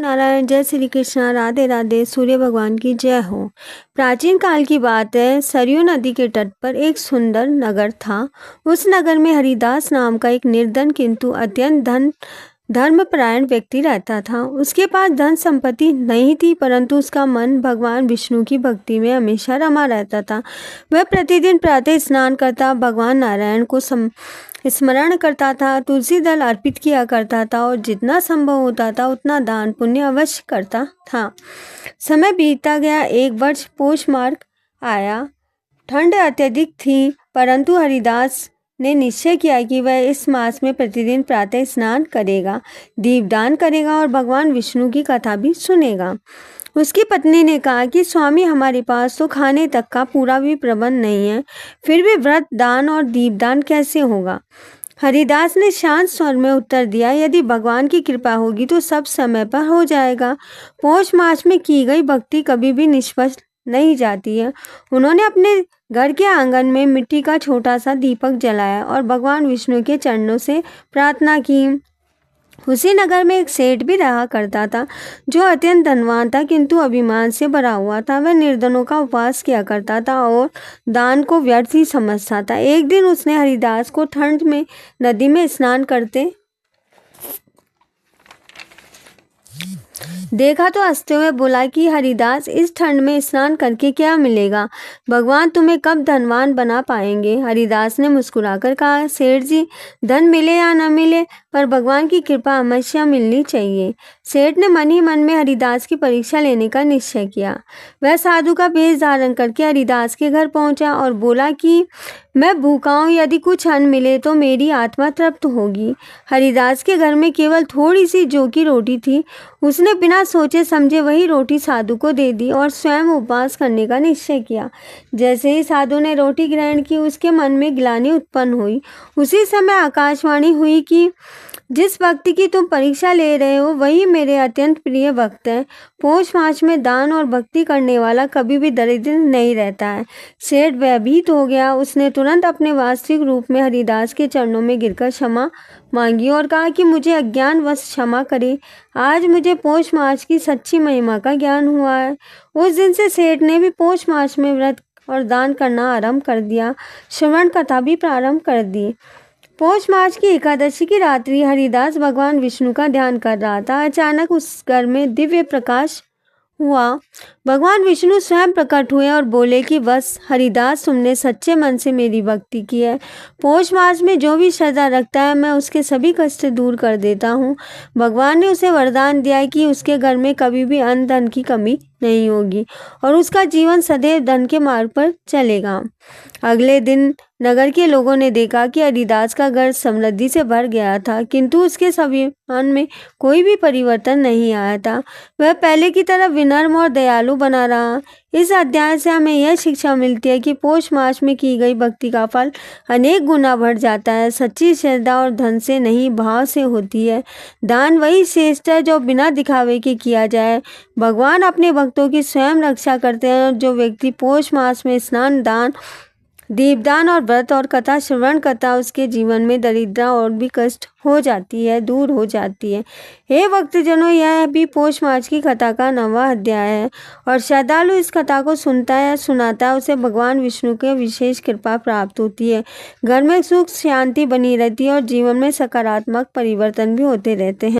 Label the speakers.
Speaker 1: नारायण, जय श्री कृष्णा, राधे राधे, सूर्य भगवान की जय हो। प्राचीन काल की बात है। सरयू नदी के तट पर एक सुंदर नगर था। उस नगर में हरिदास नाम का एक निर्धन किंतु अत्यंत धर्मपरायण व्यक्ति रहता था। उसके पास धन संपत्ति नहीं थी, परंतु उसका मन भगवान विष्णु की भक्ति में हमेशा रमा रहता था। वह प्रतिदिन प्रातः स्नान करता, भगवान नारायण को स्मरण करता था, तुलसी दल अर्पित किया करता था और जितना संभव होता था उतना दान पुण्य अवश्य करता था। समय बीतता गया। एक वर्ष पौष मार्ग आया। ठंड अत्यधिक थी, परंतु हरिदास ने निश्चय किया कि वह इस मास में प्रतिदिन प्रातः स्नान करेगा, दीपदान करेगा और भगवान विष्णु की कथा भी सुनेगा। उसकी पत्नी ने कहा कि स्वामी, हमारे पास तो खाने तक का पूरा भी प्रबंध नहीं है, फिर भी व्रत, दान और दीपदान कैसे होगा। हरिदास ने शांत स्वर में उत्तर दिया, यदि भगवान की कृपा होगी तो सब समय पर हो जाएगा। पौष मास में की गई भक्ति कभी भी निष्फल नहीं जाती है। उन्होंने अपने घर के आंगन में मिट्टी का छोटा सा दीपक जलाया और भगवान विष्णु के चरणों से प्रार्थना की। उसी नगर में एक सेठ भी रहा करता था जो अत्यंत धनवान था किंतु अभिमान से भरा हुआ था। वह निर्धनों का उपवास किया करता था और दान को व्यर्थ ही समझता था। एक दिन उसने हरिदास को ठंड में नदी में स्नान करते देखा तो हंसते हुए बोला कि हरिदास, इस ठंड में स्नान करके क्या मिलेगा, भगवान तुम्हें कब धनवान बना पाएंगे। हरिदास ने मुस्कुराकर कहा, सेठ जी, धन मिले या न मिले पर भगवान की कृपा हमेशा मिलनी चाहिए। सेठ ने मन ही मन में हरिदास की परीक्षा लेने का निश्चय किया। वह साधु का वेश धारण करके हरिदास के घर पहुंचा और बोला कि मैं भूखा हूँ, यदि कुछ अन्न मिले तो मेरी आत्मा तृप्त होगी। हरिदास के घर में केवल थोड़ी सी जौ की रोटी थी। उसने बिना सोचे समझे वही रोटी साधु को दे दी और स्वयं उपवास करने का निश्चय किया। जैसे ही साधु ने रोटी ग्रहण की, उसके मन में ग्लानि उत्पन्न हुई। उसी समय आकाशवाणी हुई कि जिस भक्ति की तुम परीक्षा ले रहे हो वही मेरे अत्यंत प्रिय भक्त है। पौष मास में दान और भक्ति करने वाला कभी भी दरिद्र नहीं रहता है। सेठ भयभीत हो गया। उसने तुरंत अपने वास्तविक रूप में हरिदास के चरणों में गिरकर क्षमा मांगी और कहा कि मुझे अज्ञानवश क्षमा करे। आज मुझे पौष मास की सच्ची महिमा का ज्ञान हुआ है। उस दिन से सेठ ने भी पौष मास में व्रत और दान करना आरंभ कर दिया। श्रवण कथा भी प्रारंभ कर दी। पौष मास की एकादशी की रात्रि हरिदास भगवान विष्णु का ध्यान कर रहा था। अचानक उस घर में दिव्य प्रकाश हुआ। भगवान विष्णु स्वयं प्रकट हुए और बोले कि बस हरिदास, तुमने सच्चे मन से मेरी भक्ति की है। पौष मास में जो भी श्रद्धा रखता है मैं उसके सभी कष्ट दूर कर देता हूँ। भगवान ने उसे वरदान दिया है कि उसके घर में कभी भी अन्न धन की कमी नहीं होगी और उसका जीवन सदैव धन के मार्ग पर चलेगा। अगले दिन नगर के लोगों ने देखा कि हरिदास का घर समृद्धि से भर गया था, किंतु उसके स्वाभिमान में कोई भी परिवर्तन नहीं आया था। वह पहले की तरह विनम्र और दयालु बना रहा। इस अध्याय से हमें यह शिक्षा मिलती है कि पौष मास में की गई भक्ति का फल अनेक गुना बढ़ जाता है। सच्ची श्रद्धा और धन से नहीं, भाव से होती है। दान वही श्रेष्ठ है जो बिना दिखावे के किया जाए। भगवान अपने भक्तों की स्वयं रक्षा करते हैं और जो व्यक्ति पौष मास में स्नान, दान, दीपदान और व्रत और कथा श्रवण करता, उसके जीवन में दरिद्रता और भी कष्ट हो जाती है, दूर हो जाती है। हे भक्तजनों, यह भी पौष मास की कथा का 9वां अध्याय है और श्रद्धालु इस कथा को सुनता है या सुनाता है, उसे भगवान विष्णु के विशेष कृपा प्राप्त होती है। घर में सुख शांति बनी रहती है और जीवन में सकारात्मक परिवर्तन भी होते रहते हैं।